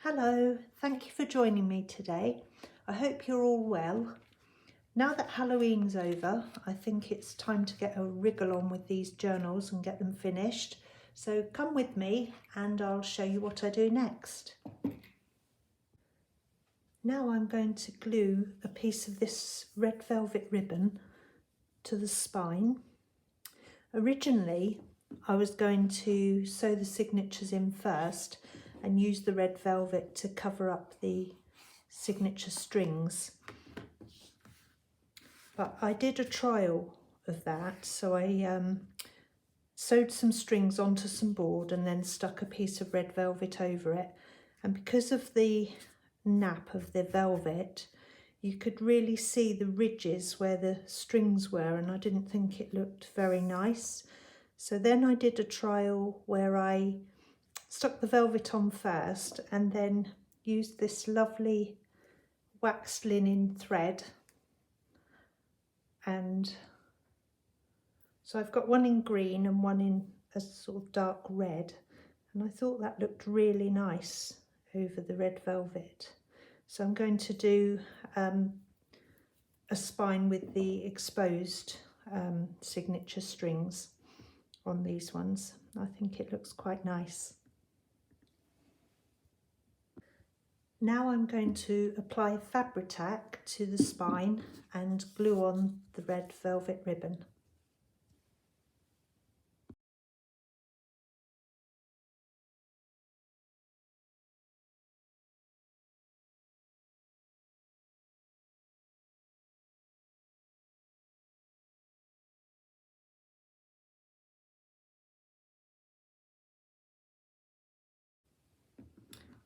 Hello, thank you for joining me today. I hope you're all well. Now that Halloween's over, I think it's time to get a wriggle on with these journals and get them finished. So come with me and I'll show you what I do next. Now I'm going to glue a piece of this red velvet ribbon to the spine. Originally, I was going to sew the signatures in first and use the red velvet to cover up the signature strings. But I did a trial of that, so I sewed some strings onto some board and then stuck a piece of red velvet over it. And because of the nap of the velvet, you could really see the ridges where the strings were, and I didn't think it looked very nice. So then I did a trial where I stuck the velvet on first and then used this lovely waxed linen thread, and so I've got one in green and one in a sort of dark red, and I thought that looked really nice over the red velvet. So I'm going to do a spine with the exposed signature strings on these ones. I think it looks quite nice. Now I'm going to apply Fabri-Tac to the spine and glue on the red velvet ribbon.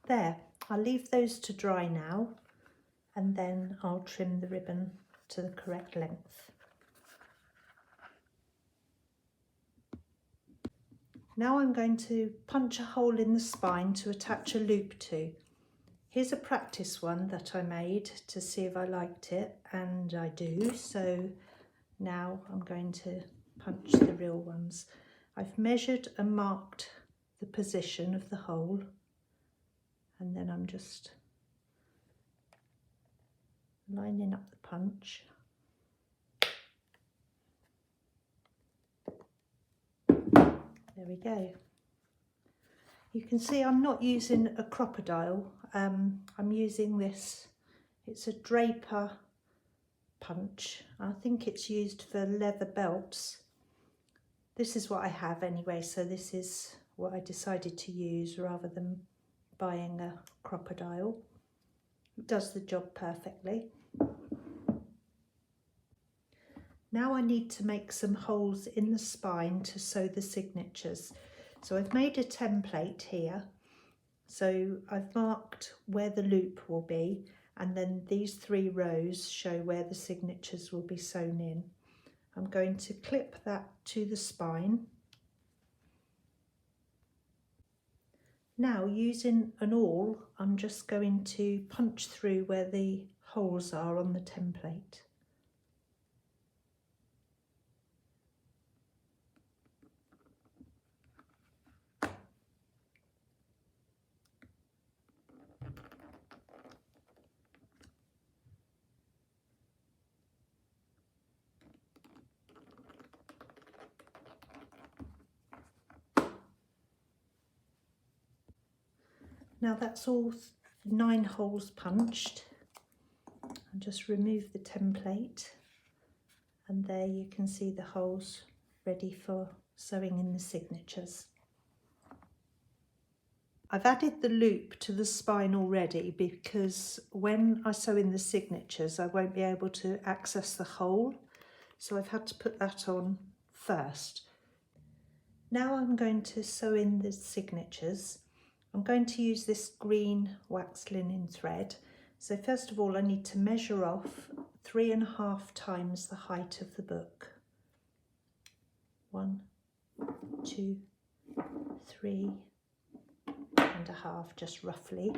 There, I'll leave those to dry now and then I'll trim the ribbon to the correct length. Now I'm going to punch a hole in the spine to attach a loop to. Here's a practice one that I made to see if I liked it, and I do, so now I'm going to punch the real ones. I've measured and marked the position of the hole, and then I'm just lining up the punch. There we go. You can see I'm not using a crocodile, I'm using this, it's a Draper punch. I think it's used for leather belts. This is what I have anyway, so this is what I decided to use rather than buying a crocodile. It does the job perfectly. Now I need to make some holes in the spine to sew the signatures. So I've made a template here. So I've marked where the loop will be, and then these 3 rows show where the signatures will be sewn in. I'm going to clip that to the spine. Now, using an awl, I'm just going to punch through where the holes are on the template. Now that's all 9 holes punched. I'll just remove the template, and there you can see the holes ready for sewing in the signatures. I've added the loop to the spine already because when I sew in the signatures I won't be able to access the hole, so I've had to put that on first. Now I'm going to sew in the signatures. I'm going to use this green waxed linen thread. So first of all I need to measure off 3.5 times the height of the book. 1, 2, 3.5, just roughly.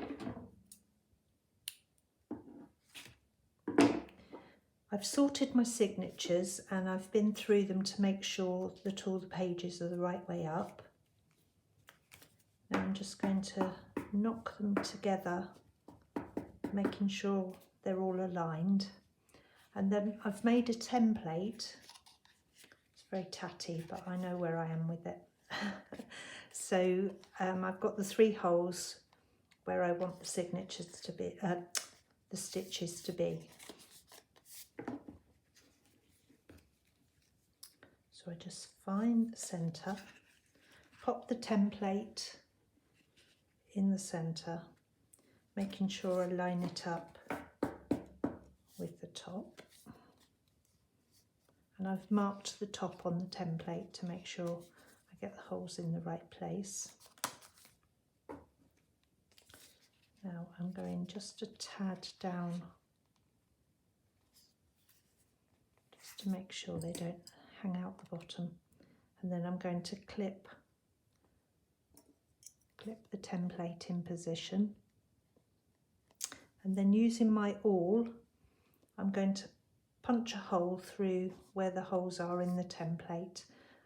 I've sorted my signatures and I've been through them to make sure that all the pages are the right way up. Now I'm just going to knock them together, making sure they're all aligned. And then I've made a template. It's very tatty, but I know where I am with it. So I've got the 3 holes where I want the signatures to be, the stitches to be. So I just find the centre, pop the template in the centre, making sure I line it up with the top. And I've marked the top on the template to make sure I get the holes in the right place. Now I'm going just a tad down, just to make sure they don't hang out the bottom. And then I'm going to clip the template in position. And then using my awl, I'm going to punch a hole through where the holes are in the template.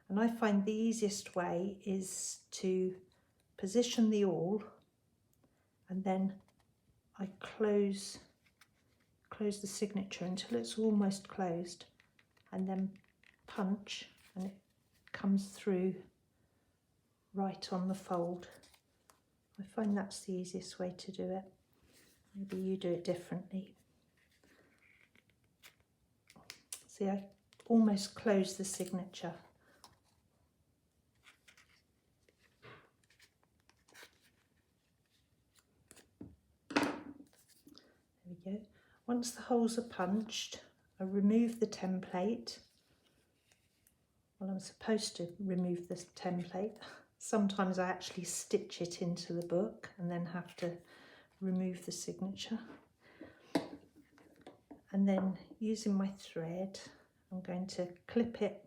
And I find the easiest way is to position the awl, and then I close the signature until it's almost closed, and then punch, and it comes through right on the fold. I find that's the easiest way to do it. Maybe you do it differently. See, I almost close the signature. There we go. Once the holes are punched, I remove the template. Well, I'm supposed to remove this template. Sometimes I actually stitch it into the book and then have to remove the signature. And then using my thread, I'm going to clip it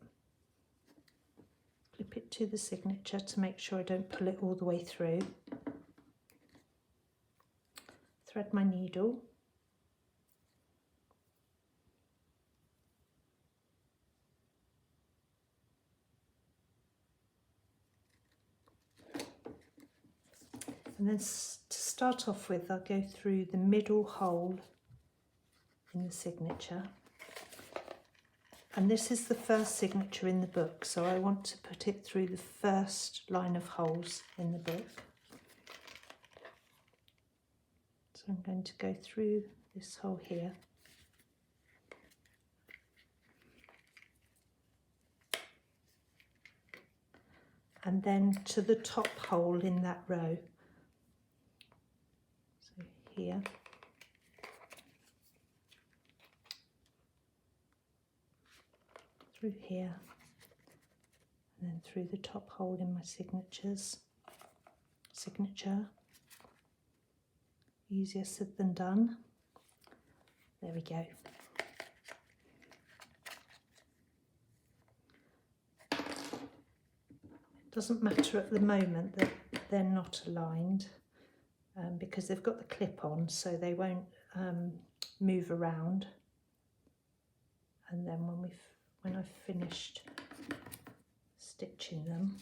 to the signature to make sure I don't pull it all the way through. Thread my needle. And then to start off with, I'll go through the middle hole in the signature. And this is the first signature in the book, so I want to put it through the first line of holes in the book. So I'm going to go through this hole here. And then to the top hole in that row. So here. Through here, and then through the top hole in my signature. Easier said than done. There we go. It doesn't matter at the moment that they're not aligned because they've got the clip on, so they won't move around. And then when I've finished stitching them,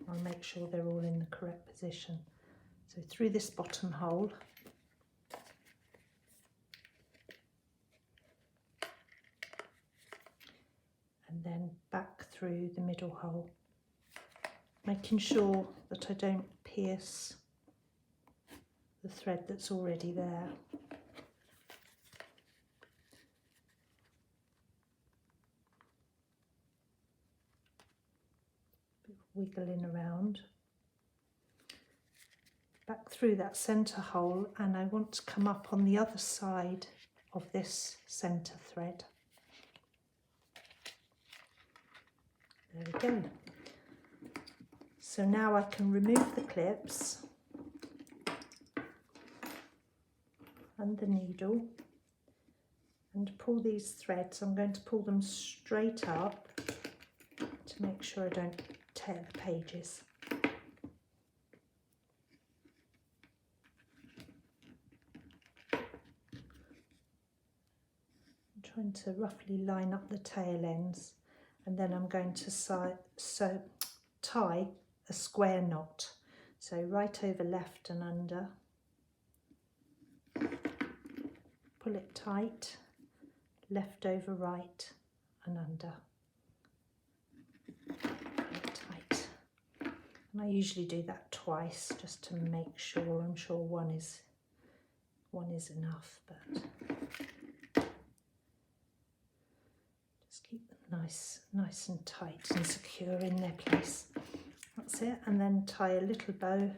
I'll make sure they're all in the correct position. So through this bottom hole, and then back through the middle hole, making sure that I don't pierce the thread that's already there. Wiggling around, back through that centre hole, and I want to come up on the other side of this centre thread. There we go. So now I can remove the clips and the needle and pull these threads. I'm going to pull them straight up to make sure I don't tear the pages. I'm trying to roughly line up the tail ends, and then I'm going to tie a square knot. So right over left and under, pull it tight, left over right and under, pull it tight. And I usually do that twice just to make sure. I'm sure one is enough, but just keep them nice and tight and secure in their place. That's it, and then tie a little bow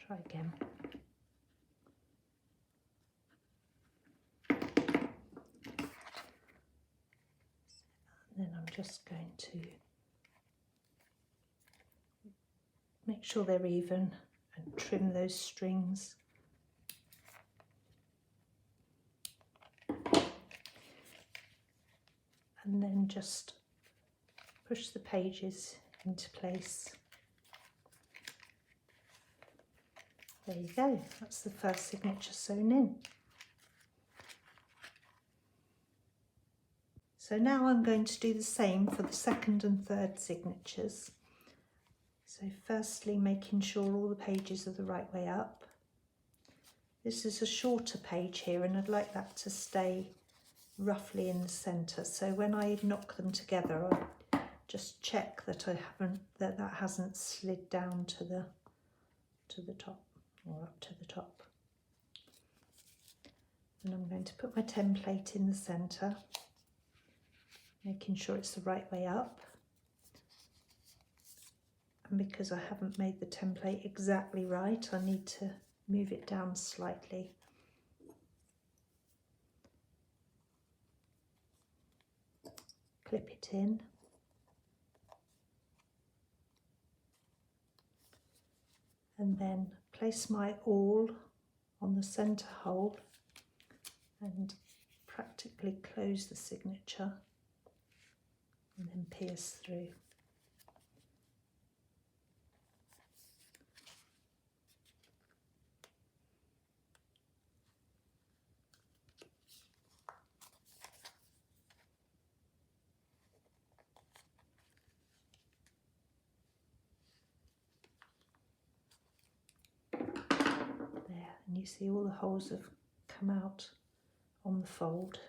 try again. And then I'm just going to make sure they're even and trim those strings. And then just push the pages into place. There you go, that's the first signature sewn in. So now I'm going to do the same for the second and third signatures. So firstly, making sure all the pages are the right way up. This is a shorter page here and I'd like that to stay roughly in the centre. So when I knock them together, I just check that that hasn't slid down to the top or up to the top. And I'm going to put my template in the centre, making sure it's the right way up. And because I haven't made the template exactly right, I need to move it down slightly. Clip it in. And then place my awl on the centre hole and practically close the signature and then pierce through. There, and you see all the holes have come out on the fold.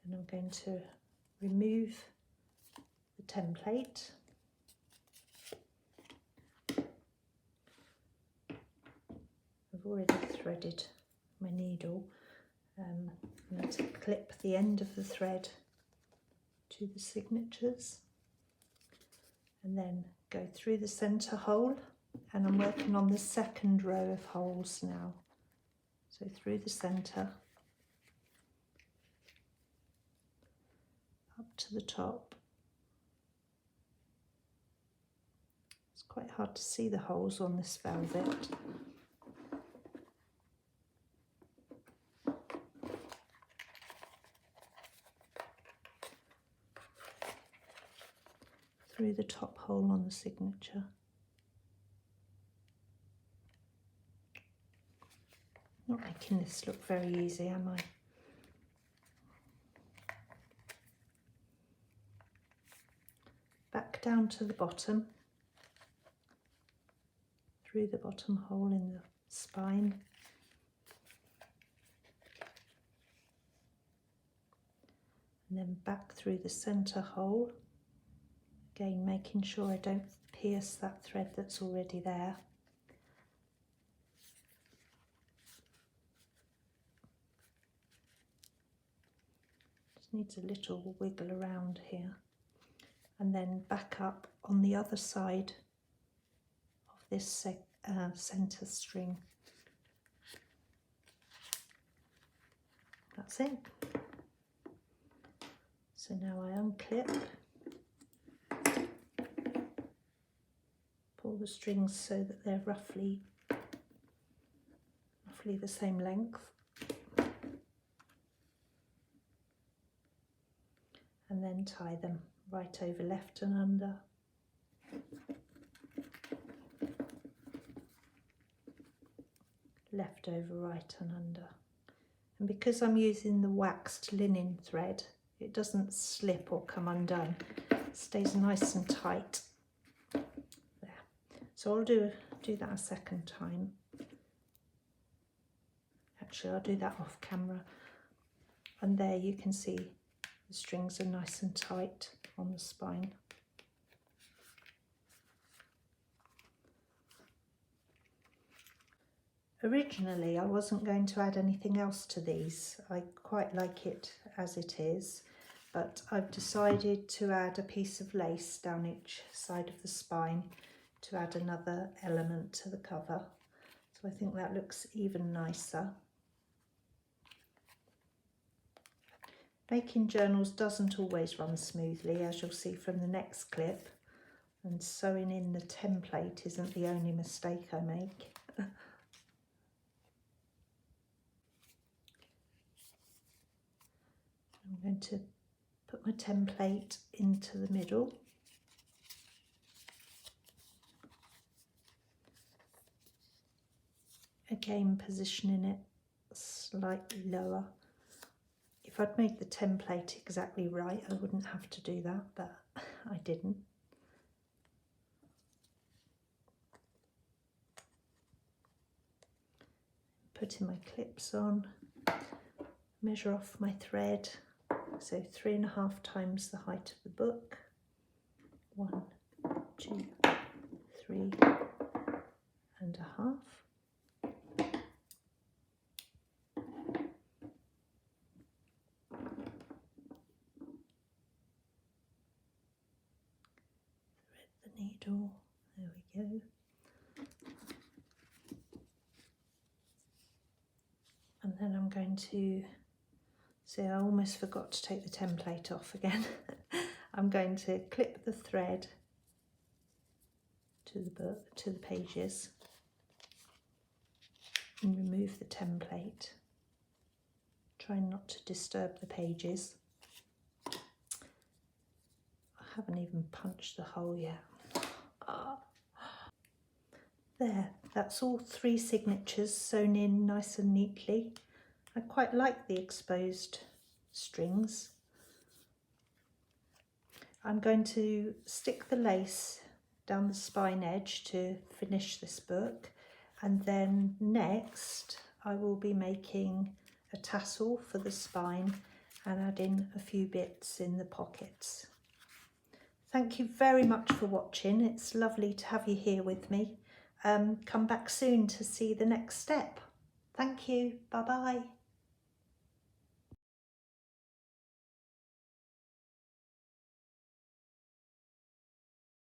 And I'm going to remove the template. I've already threaded my needle. I'm going to clip the end of the thread to the signatures and then go through the centre hole, and I'm working on the second row of holes now. So through the centre, up to the top. It's quite hard to see the holes on this velvet. Through the top hole on the signature. Not making this look very easy, am I? Back down to the bottom, through the bottom hole in the spine. And then back through the centre hole. Again, making sure I don't pierce that thread that's already there. Just needs a little wiggle around here. And then back up on the other side of this centre string. That's it. So now I unclip. Pull the strings so that they're roughly the same length, and then tie them right over left and under, left over right and under, And because I'm using the waxed linen thread, it doesn't slip or come undone. It stays nice and tight. There. So I'll do that a second time. Actually, I'll do that off camera. And there you can see the strings are nice and tight on the spine. Originally, I wasn't going to add anything else to these. I quite like it as it is, but I've decided to add a piece of lace down each side of the spine to add another element to the cover. So I think that looks even nicer. Making journals doesn't always run smoothly, as you'll see from the next clip, and sewing in the template isn't the only mistake I make. I'm going to put my template into the middle. Again, positioning it slightly lower. If I'd made the template exactly right, I wouldn't have to do that, but I didn't. Putting my clips on, measure off my thread. So 3.5 times the height of the book. 1, 2, 3.5. Thread the needle. There we go. And then I'm going to, see, I almost forgot to take the template off again. I'm going to clip the thread to the book, to the pages, and remove the template. Try not to disturb the pages. I haven't even punched the hole yet. There, that's all 3 signatures sewn in nice and neatly. I quite like the exposed strings. I'm going to stick the lace down the spine edge to finish this book, and then next I will be making a tassel for the spine and adding a few bits in the pockets. Thank you very much for watching. It's lovely to have you here with me. Come back soon to see the next step. Thank you. Bye bye.